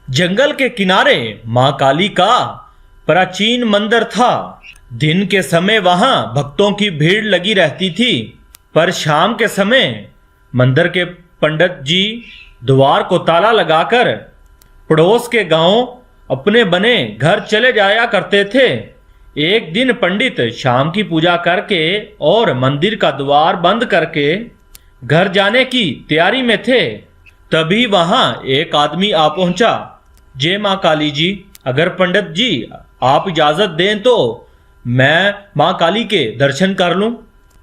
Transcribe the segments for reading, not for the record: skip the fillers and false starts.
जंगल के किनारे मां काली का प्राचीन मंदिर था। दिन के समय वहां भक्तों की भीड़ लगी रहती थी, पर शाम के समय मंदिर के पंडित जी द्वार को ताला लगाकर पड़ोस के गांव अपने बने घर चले जाया करते थे। एक दिन पंडित शाम की पूजा करके और मंदिर का द्वार बंद करके घर जाने की तैयारी में थे, तभी वहां एक आदमी आ पहुंचा। जय मां काली जी, अगर पंडित जी आप इजाजत दें तो मैं मां काली के दर्शन कर लूं।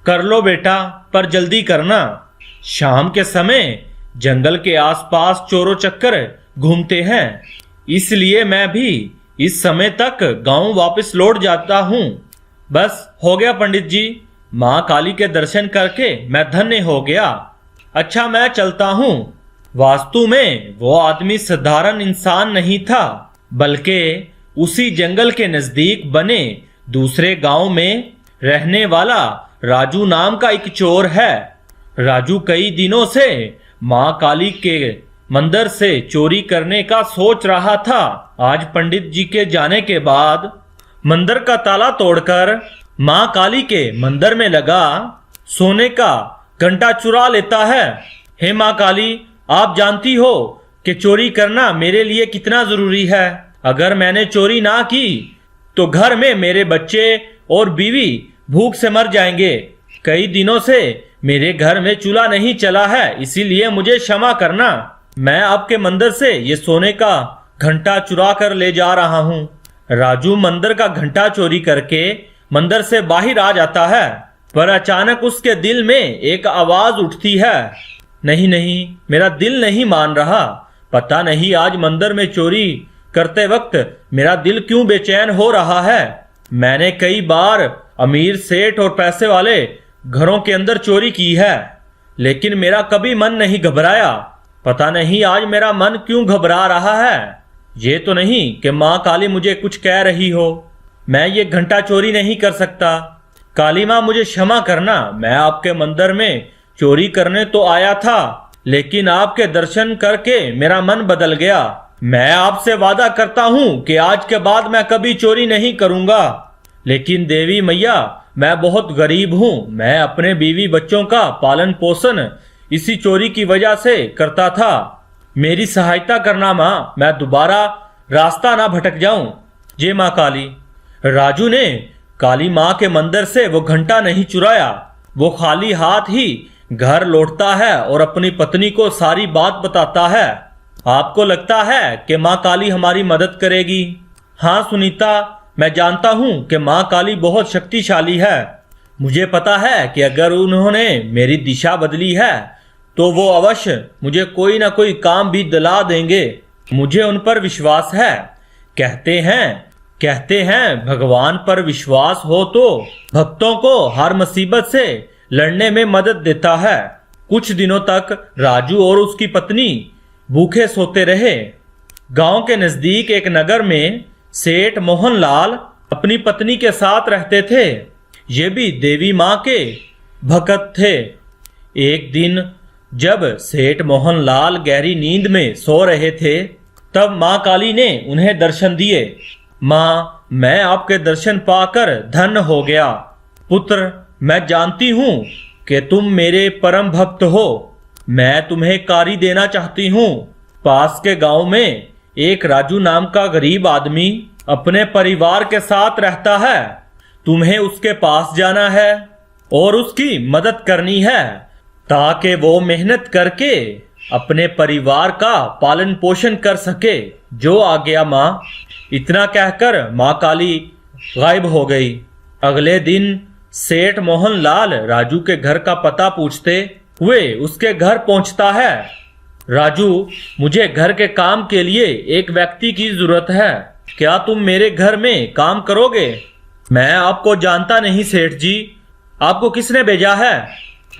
कर लो बेटा, पर जल्दी करना। शाम के समय जंगल के आसपास चोरों चक्कर घूमते हैं, इसलिए मैं भी इस समय तक गांव वापस लौट जाता हूं। बस हो गया पंडित जी, मां काली के दर्शन करके मैं धन्य हो गया। अच्छा मैं चलता हूं। वास्तु में वो आदमी साधारण इंसान नहीं था, बल्कि उसी जंगल के नजदीक बने दूसरे गांव में रहने वाला राजू नाम का एक चोर है। राजू कई दिनों से मां काली के मंदिर से चोरी करने का सोच रहा था। आज पंडित जी के जाने के बाद मंदिर का ताला तोड़कर मां काली के मंदिर में लगा सोने का घंटा चुरा लेता है। हे मां काली, आप जानती हो कि चोरी करना मेरे लिए कितना जरूरी है। अगर मैंने चोरी ना की तो घर में मेरे बच्चे और बीवी भूख से मर जाएंगे। कई दिनों से मेरे घर में चूल्हा नहीं चला है, इसीलिए मुझे क्षमा करना। मैं आपके मंदिर से ये सोने का घंटा चुरा कर ले जा रहा हूँ। राजू मंदिर का घंटा चोरी करके मंदिर से बाहर आ जाता है, पर अचानक उसके दिल में एक आवाज उठती है। नहीं नहीं, मेरा दिल नहीं मान रहा। पता नहीं आज मंदिर में चोरी करते वक्त मेरा दिल क्यों बेचैन हो रहा है। मैंने कई बार अमीर सेठ और पैसे वाले घरों के अंदर चोरी की है, लेकिन मेरा कभी मन नहीं घबराया। पता नहीं आज मेरा मन क्यों घबरा रहा है। ये तो नहीं कि माँ काली मुझे कुछ कह रही हो। मैं ये घंटा चोरी नहीं कर सकता। काली माँ मुझे क्षमा करना। मैं आपके मंदिर में चोरी करने तो आया था, लेकिन आपके दर्शन करके मेरा मन बदल गया। मैं आपसे वादा करता हूँ कि आज के बाद मैं कभी चोरी नहीं करूंगा। लेकिन देवी मैया, मैं बहुत गरीब हूँ। मैं अपने बीवी बच्चों का पालन पोषण इसी चोरी की वजह से करता था। मेरी सहायता करना माँ, मैं दोबारा रास्ता ना भटक जाऊं। जय माँ काली। राजू ने काली माँ के मंदिर से वो घंटा नहीं चुराया। वो खाली हाथ ही घर लौटता है और अपनी पत्नी को सारी बात बताता है। आपको लगता है कि माँ काली हमारी मदद करेगी? हाँ सुनीता, मैं जानता हूँ कि माँ काली बहुत शक्तिशाली है। मुझे पता है कि अगर उन्होंने मेरी दिशा बदली है तो वो अवश्य मुझे कोई ना कोई काम भी दिला देंगे। मुझे उन पर विश्वास है। कहते हैं भगवान पर विश्वास हो तो भक्तों को हर मुसीबत से लड़ने में मदद देता है। कुछ दिनों तक राजू और उसकी पत्नी भूखे सोते रहे। गांव के नजदीक एक नगर में सेठ मोहनलाल अपनी पत्नी के साथ रहते थे। ये भी देवी माँ के भक्त थे। एक दिन जब सेठ मोहनलाल गहरी नींद में सो रहे थे, तब माँ काली ने उन्हें दर्शन दिए। माँ, मैं आपके दर्शन पाकर धन्य हो गया। पुत्र, मैं जानती हूँ कि तुम मेरे परम भक्त हो। मैं तुम्हें कारी देना चाहती हूँ। पास के गांव में एक राजू नाम का गरीब आदमी अपने परिवार के साथ रहता है। तुम्हें उसके पास जाना है और उसकी मदद करनी है, ताकि वो मेहनत करके अपने परिवार का पालन पोषण कर सके। जो आ गया माँ। इतना कहकर माँ काली गायब हो गई। अगले दिन सेठ मोहनलाल राजू के घर का पता पूछते हुए उसके घर पहुंचता है। राजू, मुझे घर के काम के लिए एक व्यक्ति की जरूरत है। क्या तुम मेरे घर में काम करोगे? मैं आपको जानता नहीं सेठ जी। आपको किसने भेजा है?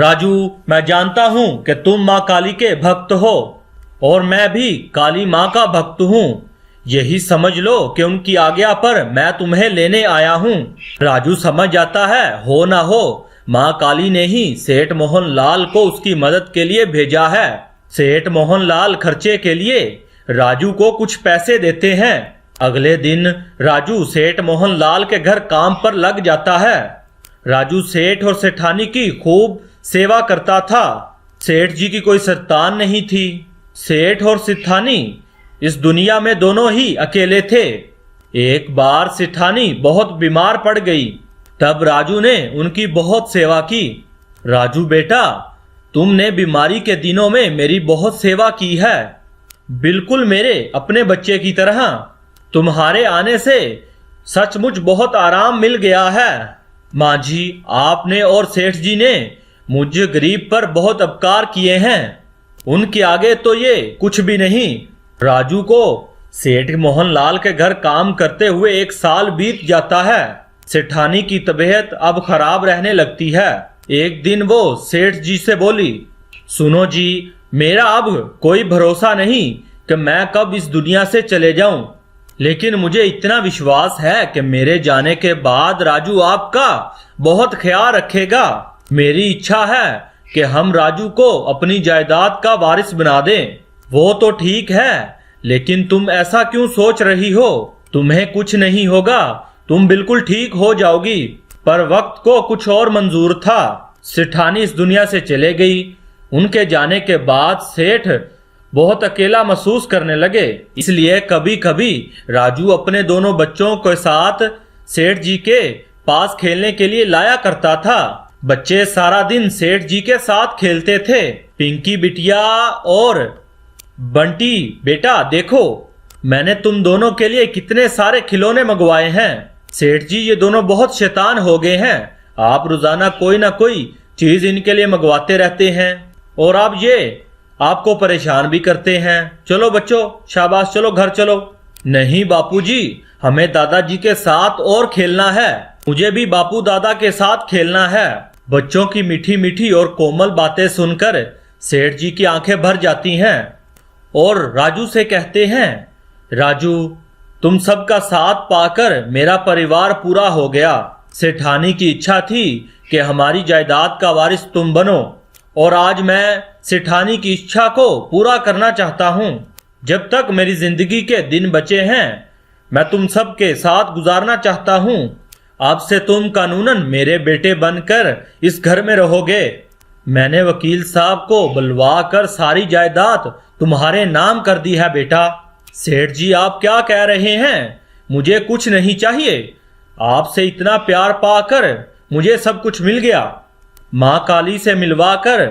राजू, मैं जानता हूँ कि तुम माँ काली के भक्त हो और मैं भी काली माँ का भक्त हूँ। यही समझ लो कि उनकी आज्ञा पर मैं तुम्हें लेने आया हूँ। राजू समझ जाता है, हो ना हो माँ काली ने ही सेठ मोहनलाल को उसकी मदद के लिए भेजा है। सेठ मोहनलाल खर्चे के लिए राजू को कुछ पैसे देते हैं। अगले दिन राजू सेठ मोहनलाल के घर काम पर लग जाता है। राजू सेठ और सेठानी की खूब सेवा करता था। सेठ जी की कोई संतान नहीं थी। सेठ और सेठानी इस दुनिया में दोनों ही अकेले थे। एक बार सेठानी बहुत बीमार पड़ गई। तब राजू ने उनकी बहुत सेवा की। राजू बेटा, तुमने बीमारी के दिनों में मेरी बहुत सेवा की है, बिल्कुल मेरे अपने बच्चे की तरह। तुम्हारे आने से सचमुच बहुत आराम मिल गया है। माँ जी, आपने और सेठ जी ने मुझे गरीब पर बहुत उपकार किए हैं, उनके आगे तो ये कुछ भी नहीं। राजू को सेठ मोहनलाल के घर काम करते हुए 1 साल बीत जाता है। सेठानी की तबीयत अब खराब रहने लगती है। एक दिन वो सेठ जी से बोली, सुनो जी, मेरा अब कोई भरोसा नहीं कि मैं कब इस दुनिया से चले जाऊं, लेकिन मुझे इतना विश्वास है कि मेरे जाने के बाद राजू आपका बहुत ख्याल रखेगा। मेरी इच्छा है कि हम राजू को अपनी जायदाद का वारिस बना दें। वो तो ठीक है, लेकिन तुम ऐसा क्यों सोच रही हो? तुम्हें कुछ नहीं होगा, तुम बिल्कुल ठीक हो जाओगी। पर वक्त को कुछ और मंजूर था। सेठानी इस दुनिया से चले गई। उनके जाने के बाद सेठ बहुत अकेला महसूस करने लगे। इसलिए कभी कभी राजू अपने दोनों बच्चों के साथ सेठ जी के पास खेलने के लिए लाया करता था। बच्चे सारा दिन सेठ जी के साथ खेलते थे। पिंकी बिटिया और बंटी बेटा, देखो मैंने तुम दोनों के लिए कितने सारे खिलौने मंगवाए हैं। सेठ जी, ये दोनों बहुत शैतान हो गए हैं। आप रोजाना कोई ना कोई चीज इनके लिए मंगवाते रहते हैं और आप ये आपको परेशान भी करते हैं। चलो बच्चों, शाबाश, चलो घर चलो। नहीं बापूजी, हमें दादाजी के साथ और खेलना है। मुझे भी बापू दादा के साथ खेलना है। बच्चों की मीठी मीठी और कोमल बातें सुनकर सेठ जी की आंखें भर जाती हैं और राजू से कहते हैं, राजू, तुम सबका साथ पाकर मेरा परिवार पूरा हो गया। सेठानी की इच्छा थी कि हमारी जायदाद का वारिस तुम बनो और आज मैं सेठानी की इच्छा को पूरा करना चाहता हूँ। जब तक मेरी जिंदगी के दिन बचे हैं मैं तुम सब के साथ गुजारना चाहता हूँ। अब से तुम कानूनन मेरे बेटे बनकर इस घर में रहोगे। मैंने वकील साहब को बुलवा कर सारी जायदाद तुम्हारे नाम कर दी है बेटा। सेठ जी, आप क्या कह रहे हैं? मुझे कुछ नहीं चाहिए। आपसे इतना प्यार पाकर मुझे सब कुछ मिल गया। माँ काली से मिलवाकर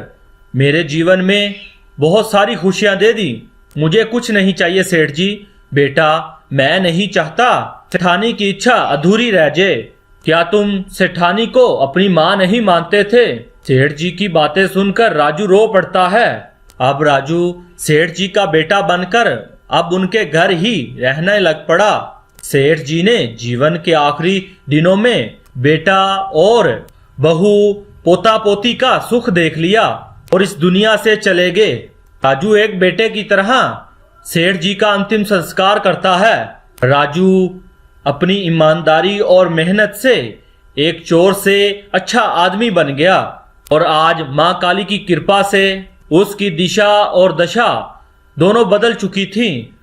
मेरे जीवन में बहुत सारी खुशियां दे दी। मुझे कुछ नहीं चाहिए सेठ जी। बेटा, मैं नहीं चाहता सेठानी की इच्छा अधूरी रह जाए। क्या तुम सेठानी को अपनी माँ नहीं मानते थे? सेठ जी की बातें सुनकर राजू रो पड़ता है। अब राजू सेठ जी का बेटा बनकर अब उनके घर ही रहने लग पड़ा। सेठ जी ने जीवन के आखिरी दिनों में बेटा और बहू पोता पोती का सुख देख लिया और इस दुनिया से चले गए। राजू एक बेटे की तरह सेठ जी का अंतिम संस्कार करता है। राजू अपनी ईमानदारी और मेहनत से एक चोर से अच्छा आदमी बन गया और आज माँ काली की कृपा से उसकी दिशा और दशा दोनों बदल चुकी थी।